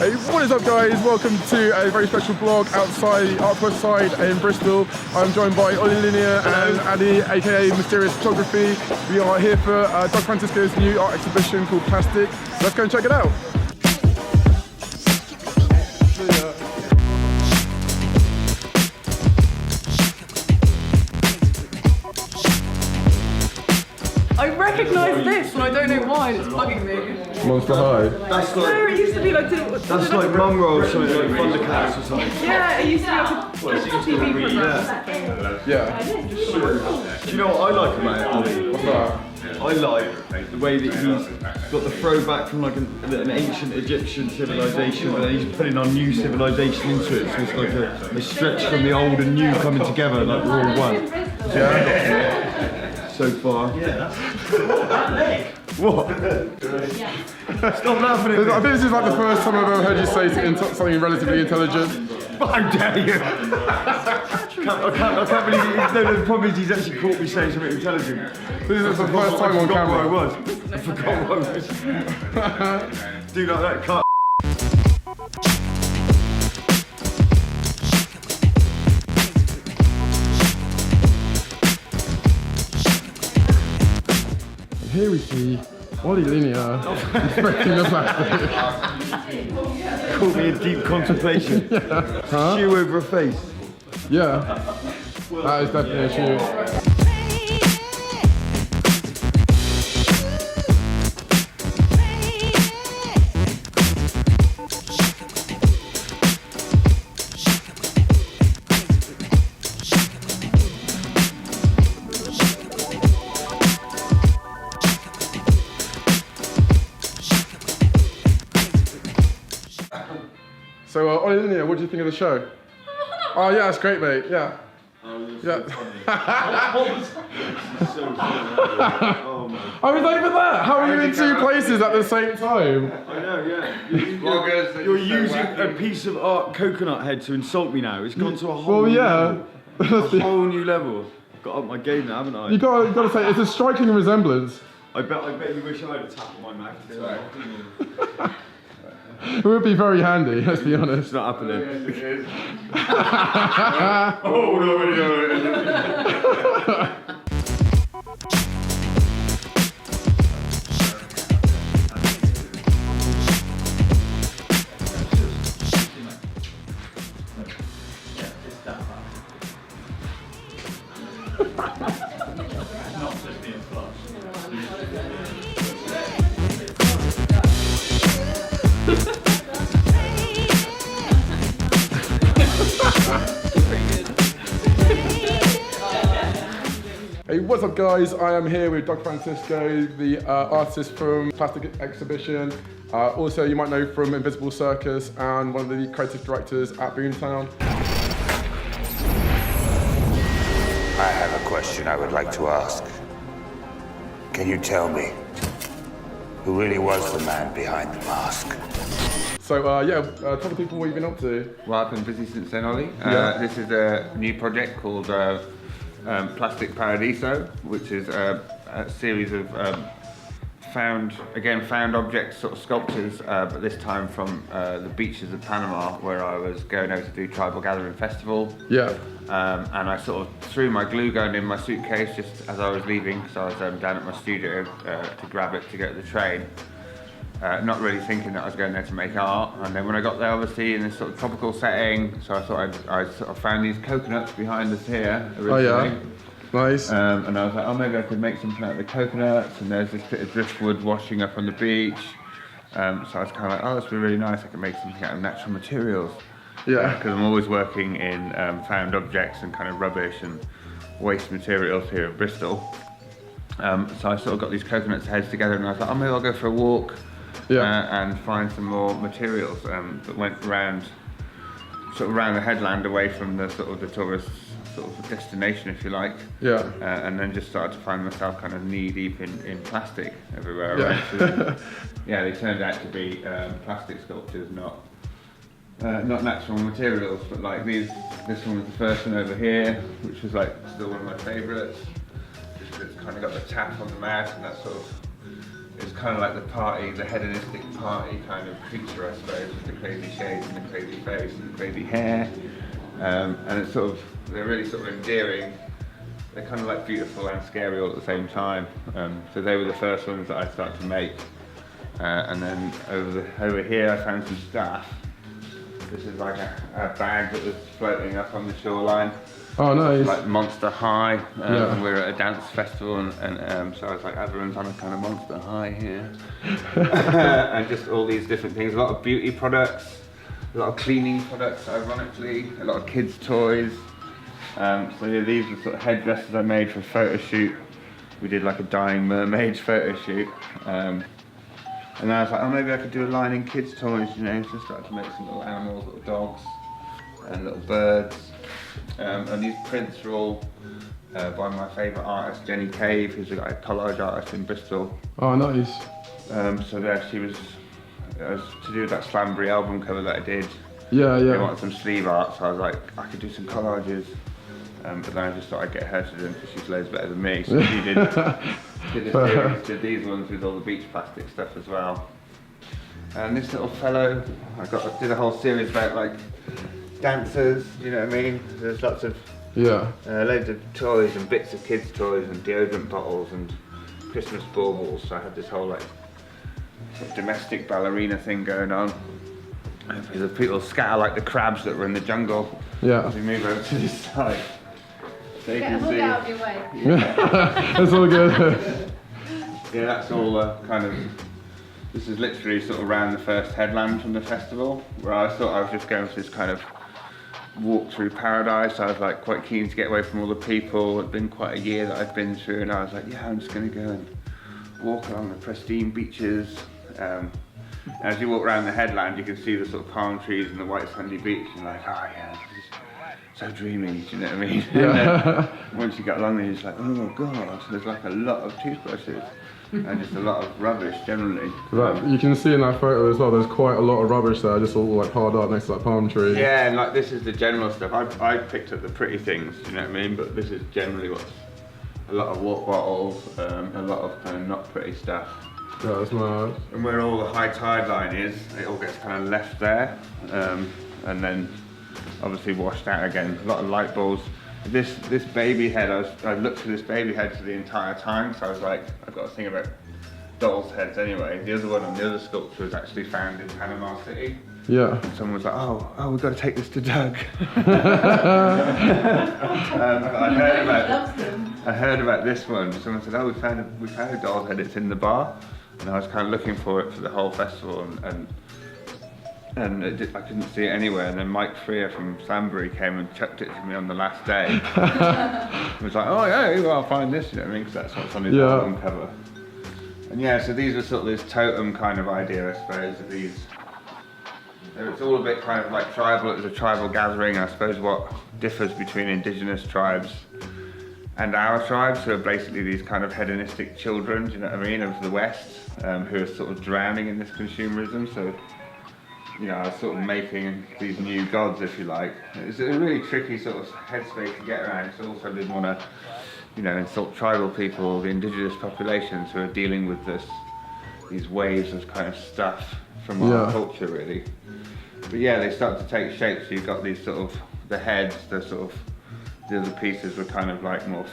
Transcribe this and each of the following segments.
Hey, what is up guys? Welcome to a very special vlog outside the Arts West Side in Bristol. I'm joined by Ollie Linear and Addy, aka Mysterious Photography. We are here for Doug Francisco's new art exhibition called Plastik. Let's go and check it out. I recognise this and I don't know why, it's bugging me. Monster High. That's like, No, it used to be like... that's like Mum Roll or something, like Thundercats or something. Yeah, it used to be like a TV program or something. Yeah. Do you know what I like about it, Ollie? What's that? I like the way that he's got the throwback from like an ancient Egyptian civilization, but then he's putting our new civilization into it. So it's like a stretch from the old and new coming together, like we're all one. Yeah. So far. Yeah. What? Stop laughing at me. I think this is like the first time I've ever heard you say something relatively intelligent. How dare you? I can't believe it. No, the problem is he's actually caught me saying something intelligent. This is the first time on camera. I forgot where I was. Do like that, cut. Here we see Ollie Linear inspecting the plastic. Caught me in deep contemplation. Yeah. Huh? Shoe over a face. Yeah. That is definitely a shoe. So, Ollie Linear, what do you think of the show? Oh yeah, it's great, mate. Yeah. Yeah. I was over there. How are you in two places at the same time? I know, yeah. You're using a piece of art coconut head to insult me now. It's gone to a whole new level. A whole new level. Got up my game now, haven't I? You got to say, it's a striking resemblance. I bet you wish I had a tap on my mouth. It would be very handy, let's be honest. It's not happening. Oh, no. Hey, what's up guys? I am here with Doug Francisco, the artist from Plastik exhibition. Also, you might know from Invisible Circus and one of the creative directors at Boomtown. I have a question I would like to ask. Can you tell me who really was the man behind the mask? So tell the people what you've been up to. Well, I've been busy since then, Ollie. Yeah. This is a new project called Plastik Paradiso, which is a series of found objects, sort of sculptures, but this time from the beaches of Panama, where I was going over to do Tribal Gathering Festival. Yeah. And I sort of threw my glue gun in my suitcase just as I was leaving, because I was down at my studio to grab it to go to the train. Not really thinking that I was going there to make art, and then when I got there, obviously in this sort of tropical setting, so I thought I sort of found these coconuts behind us here originally. Oh yeah, nice. And I was like, oh, maybe I could make something out of the coconuts, and there's this bit of driftwood washing up on the beach. So I was kind of like, oh, this would be really nice, I could make something out of natural materials. Yeah. Because I'm always working in found objects and kind of rubbish and waste materials here in Bristol. So I sort of got these coconuts heads together, and I was like, oh, maybe I'll go for a walk. Yeah. And find some more materials that went around the headland, away from the sort of the tourist sort of destination, if you like. Yeah. And then just started to find myself kind of knee deep in plastic everywhere. Yeah. Right? So, yeah, they turned out to be plastic sculptures, not natural materials, but like this one was the first one over here, which was like still one of my favourites. Just it's kind of got the tap on the mouth and that sort of it's kind of like the hedonistic party kind of creature, I suppose, with the crazy shades and the crazy face and the crazy hair. And it's sort of, they're really sort of endearing. They're kind of like beautiful and scary all at the same time. So they were the first ones that I started to make. And then over here I found some stuff. This is like a bag that was floating up on the shoreline. Oh, nice. Like Monster High. Yeah. We're at a dance festival, and so I was like, everyone's on a kind of Monster High here. And just all these different things. A lot of beauty products, a lot of cleaning products, ironically, a lot of kids' toys. So yeah, these are sort of headdresses I made for a photo shoot. We did like a dying mermaid photo shoot. And I was like, oh, maybe I could do a line in kids' toys, you know, so I started to make some little animals, little dogs, and little birds. And these prints are all by my favourite artist, Jenny Cave, who's a collage artist in Bristol. Oh, nice. So there she was, it was to do with that Slambury album cover that I did. Yeah, They yeah. wanted some sleeve art, so I was like, I could do some collages. But then I just thought I'd get her to do them because she's loads better than me. So she did a series, did these ones with all the beach plastic stuff as well. And this little fellow, did a whole series about like dancers, you know what I mean? There's lots of loads of toys and bits of kids' toys and deodorant bottles and Christmas baubles. So I had this whole like sort of domestic ballerina thing going on. The people scatter like the crabs that were in the jungle. Yeah. As we move over to this side. So you Get can a hook see. out of your way. That's all good. Yeah, that's all kind of. This is literally sort of around the first headland from the festival, where I thought I was just going for this kind of walk through paradise. I was like quite keen to get away from all the people. It'd been quite a year that I'd been through, and I was like, yeah, I'm just going to go and walk along the pristine beaches. As you walk around the headland, you can see the sort of palm trees and the white sandy beach, and like, oh yeah, this is so dreamy, do you know what I mean? Yeah. Once you get along there, you're just like, oh god, there's like a lot of toothbrushes and just a lot of rubbish generally. Like, you can see in that photo as well, there's quite a lot of rubbish there, just all like piled up next to that palm tree. Yeah, and like this is the general stuff. I picked up the pretty things, do you know what I mean? But this is generally what's a lot of water bottles, a lot of kind of not pretty stuff. Yeah, that's mad. And where all the high tide line is, it all gets kind of left there, and then obviously washed out again. A lot of light bulbs. This baby head, I looked for this baby head for the entire time, so I was like, I've got a thing about dolls' heads anyway. The other one on the other sculpture was actually found in Panama City. Yeah. And someone was like, oh, we've got to take this to Doug. I heard about this one. Someone said, oh, we found a doll's head, it's in the bar. And I was kind of looking for it for the whole festival, and I couldn't see it anywhere. And then Mike Freer from Slambury came and chucked it to me on the last day. He was like, oh yeah, well, I'll find this, you know what I mean? Because that's what's on his album cover. And yeah, so these were sort of this totem kind of idea, I suppose, of these. It's all a bit kind of like tribal. It was a tribal gathering. I suppose what differs between indigenous tribes and our tribes, who are basically these kind of hedonistic children, do you know what I mean, of the West, who are sort of drowning in this consumerism. So, you know, I was sort of making these new gods, if you like. It's a really tricky sort of headspace to get around, because I also didn't want to, you know, insult tribal people, the indigenous populations who are dealing with these waves of kind of stuff from our culture, really. But yeah, they start to take shape. So you've got these sort of, the heads, the other pieces were kind of like more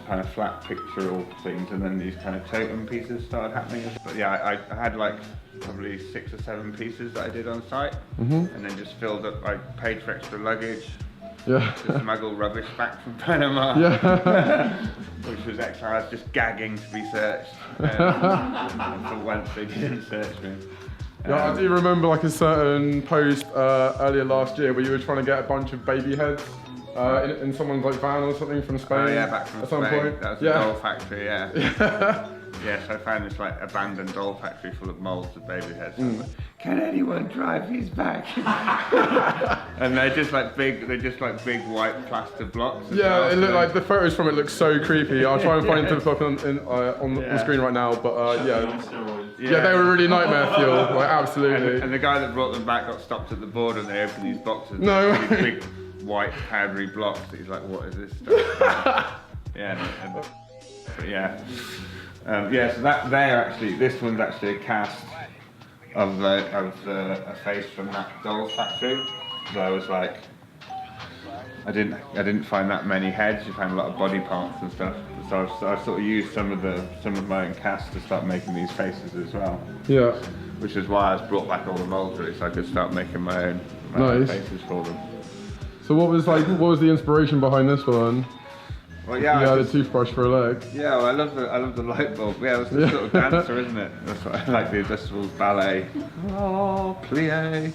kind of flat pictorial things, and then these kind of totem pieces started happening. But yeah, I had like probably 6 or 7 pieces that I did on site, and then just filled up. I paid for extra luggage to smuggle rubbish back from Panama, which was extra. I was just gagging to be searched, and for once they didn't search me. Yeah, I do remember like a certain post earlier last year where you were trying to get a bunch of baby heads in someone's like van or something from Spain. Oh yeah, back from at Spain. some point. That was a doll factory, yeah. Yes, I found this like abandoned doll factory full of molds of baby heads. I was like, can anyone drive these back? And they're just like big white plaster blocks. Yeah, it looked like the photos from it look so creepy. I'll try and find it to put on the screen right now. But yeah, they were really nightmare fuel, like absolutely. And the guy that brought them back got stopped at the border and they opened these boxes. No. These big white powdery blocks. He's like, what is this stuff? Yeah. But yeah. So that there actually, this one's actually a cast of a face from that doll factory. So I was like, I didn't find that many heads. You find a lot of body parts and stuff. So I sort of used some of my own cast to start making these faces as well. Yeah. Which is why I brought back all the molds really, so I could start making my own faces for them. So what was the inspiration behind this one? Well, yeah, you had a toothbrush for a leg. Yeah, well, I love the light bulb. Yeah, it's the sort of dancer, isn't it? That's what I like, the adjustable ballet. Oh, plie.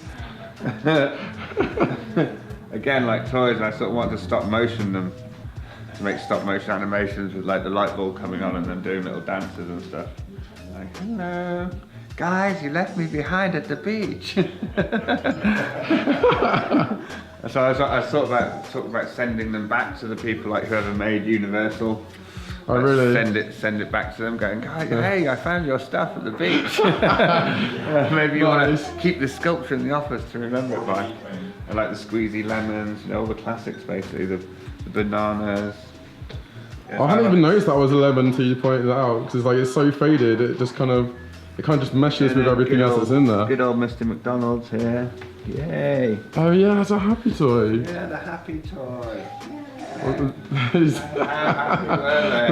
Again, like toys, and I sort of wanted to stop motion them, to make stop motion animations with like the light bulb coming on and then doing little dances and stuff. Like, hello, guys, you left me behind at the beach. So I thought about sending them back to the people like whoever made Universal. Oh, really? Send it back to them, going, guys, hey, I found your stuff at the beach. Maybe you want to keep this sculpture in the office to remember it by. I like the squeezy lemons, all the classics basically, the bananas. Yeah, I hadn't even noticed that was a lemon until you pointed that out, because it's so faded, it kind of just meshes with everything else that's in there. Good old Mr. McDonald's here. Yay! Oh yeah, that's a happy toy. Yeah, the happy toy. He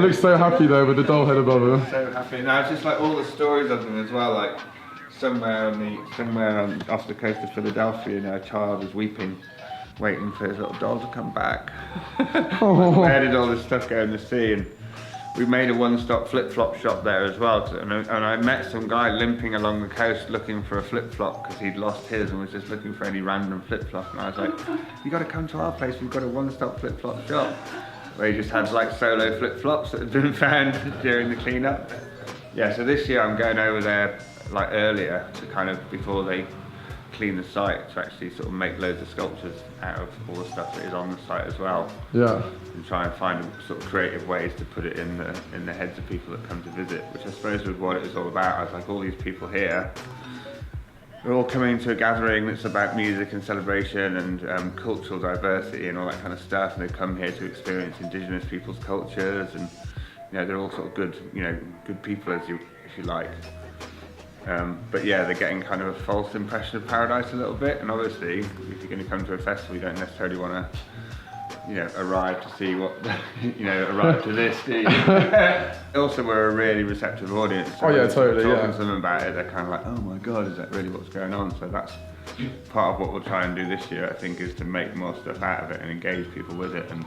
looks so happy there with the doll head above him. So happy. Now it's just like all the stories of them as well. Like somewhere off the coast of Philadelphia, a child is weeping, waiting for his little doll to come back. Where did all this stuff go in the sea? And we made a one-stop flip-flop shop there as well. And I met some guy limping along the coast looking for a flip-flop because he'd lost his and was just looking for any random flip-flop. And I was like, you got to come to our place. We've got a one-stop flip-flop shop where he just had like solo flip-flops that had been found during the cleanup. Yeah, so this year I'm going over there like earlier to kind of before they clean the site to actually sort of make loads of sculptures out of all the stuff that is on the site as well. Yeah. And try and find sort of creative ways to put it in the heads of people that come to visit, which I suppose was what it was all about. I was like, all these people here, they're all coming to a gathering that's about music and celebration and cultural diversity and all that kind of stuff, and they come here to experience indigenous people's cultures, and they're all sort of good, good people if you like. But yeah, they're getting kind of a false impression of Paradise a little bit, and obviously, if you're going to come to a festival, you don't necessarily want to, arrive to see what, arrive to this, do you? Also, we're a really receptive audience. So totally, talking to them about it, they're kind of like, oh my God, is that really what's going on? So that's part of what we'll try and do this year, I think, is to make more stuff out of it and engage people with it, and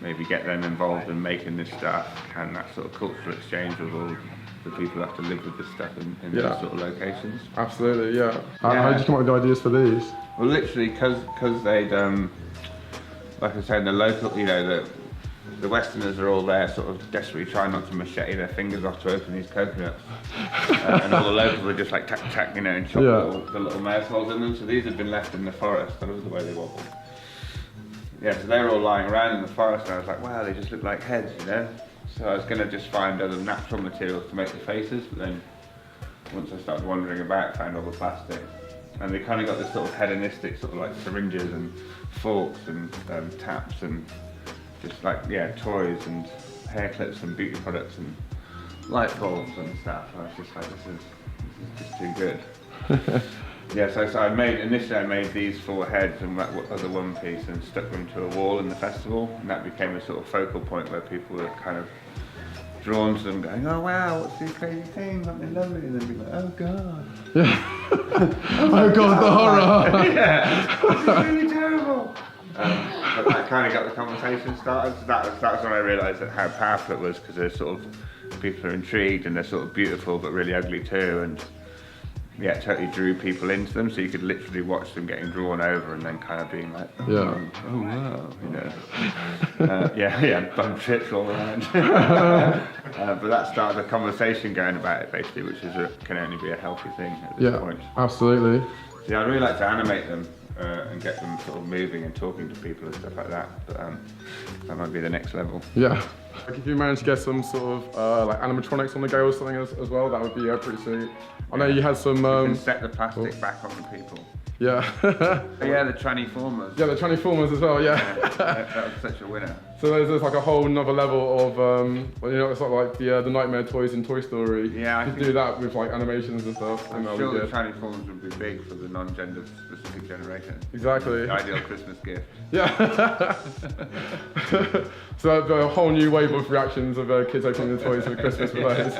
maybe get them involved in making this stuff and that sort of cultural exchange with all the people who have to live with this stuff in these sort of locations. Absolutely, yeah. How did you come up with the ideas for these? Well, literally, because they'd, like I said, the local, the Westerners are all there sort of desperately trying not to machete their fingers off to open these coconuts. And all the locals are just like tack, and chop the little mouth holes in them. So these had been left in the forest. That was the way they wobbled. Yeah, so they were all lying around in the forest, and I was like, wow, they just look like heads, So I was going to just find other natural materials to make the faces, but then once I started wandering about, I found all the plastic. And they kind of got this sort of hedonistic sort of like syringes and forks and taps and just like, toys and hair clips and beauty products and light bulbs and stuff. And I was just like, this is just too good. So I made these 4 heads and that other one piece and stuck them to a wall in the festival, and that became a sort of focal point where people were kind of drawn to them, going, oh wow, what's these crazy things, aren't they lovely? And then be like, oh God. Oh God, the horror. Yeah, this is really terrible. But that kind of got the conversation started. So that was when I realised how powerful it was, because they're sort of, people are intrigued and they're sort of beautiful but really ugly too, and it totally drew people into them, so you could literally watch them getting drawn over and then kind of being like, oh wow, bum trips all around. But that started a conversation going about it basically, which can only be a healthy thing at this point. Absolutely. So I'd really like to animate them and get them sort of moving and talking to people and stuff like that, but that might be the next level. Yeah. Like if you manage to get some sort of like animatronics on the go or something as well, that would be pretty sweet. I know you had some... you can set the plastic back on the people. Yeah. The Transformers. Yeah, the Transformers as well, that was such a winner. So there's like a whole nother level of, well, you know, it's like the Nightmare toys in Toy Story. Yeah, I you do that with like animations and stuff. I'm and that'll sure be the good. Transformers would be big for the non-gender specific generation. Exactly. The ideal Christmas gift. Yeah. So a whole new wave of reactions of kids opening the toys for Christmas with those.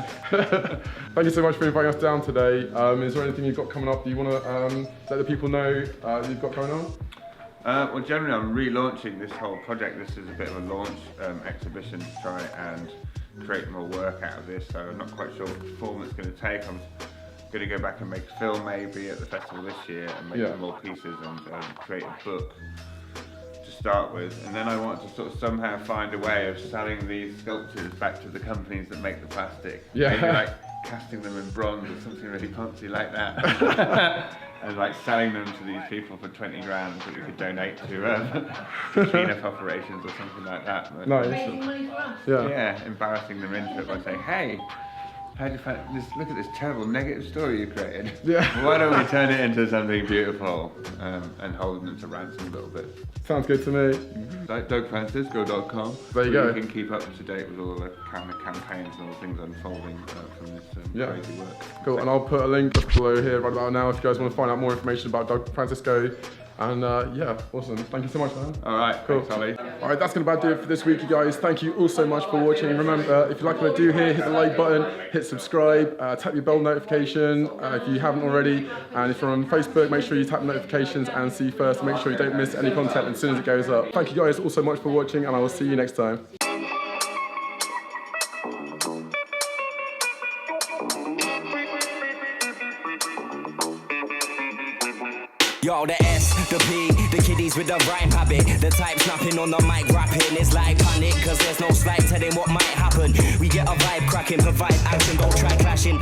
Thank you so much for inviting us down today. Is there anything you've got coming up? Do you want to let the people know you've got going on? Well, generally I'm relaunching this whole project. This is a bit of a launch exhibition to try and create more work out of this, so I'm not quite sure what form it's going to take. I'm going to go back and make a film maybe at the festival this year and make some more pieces and create a book to start with, and then I want to sort of somehow find a way of selling these sculptures back to the companies that make the plastic. Yeah. Maybe like casting them in bronze or something really fancy like that. And like selling them to these people for 20 grand that we could donate to cleanup operations or something like that. But Nice. Raising money for us. yeah, embarrassing them into it by saying, hey, how do you find this? Look at this terrible negative story you created. Yeah. Why don't we turn it into something beautiful and hold them to ransom a little bit? Sounds good to me. Like DougFrancisco.com. There you go. You can keep up to date with all the kind of campaigns and all the things unfolding from this crazy work. Cool, and I'll put a link just below here right about now if you guys want to find out more information about Doug Francisco. And yeah, awesome. Thank you so much, man. All right, Cool. thanks, Ollie. All right, that's going to about do it for this week, you guys. Thank you all so much for watching. Remember, if you like what I do here, hit the like button, hit subscribe, tap your bell notification if you haven't already. And if you're on Facebook, make sure you tap notifications and see first. Make sure you don't miss any content as soon as it goes up. Thank you guys all so much for watching, and I will see you next time. Yo, the S, the P, the kiddies with the rhyme habit. The type snapping on the mic rapping. It's like panic, cause there's no slight telling what might happen. We get a vibe cracking, provide action, don't try clashing.